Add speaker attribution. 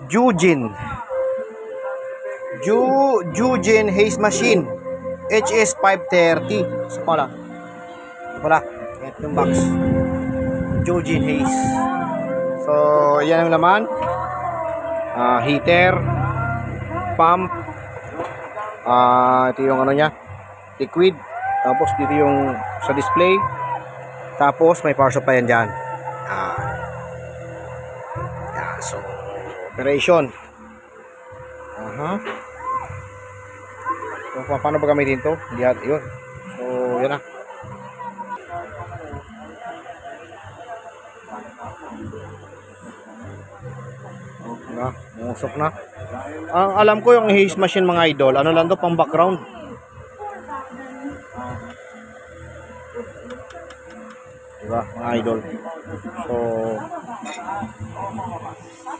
Speaker 1: Jujin. Jujin Haze Machine. HS530. Ito pala. Ito pala. Ito yung box. Jujin Haze. So, yan ang laman. Heater. Pump. Ito yung ano niya. Liquid. Tapos dito yung sa display. Tapos may power supply yan dyan. So, operation. So, paano ba gamitin to? Yan, yun. So, yan na. Musok na. Ang alam ko yung Haze Machine mga idol, ano lang to, pang background. Diba, mga idol. So,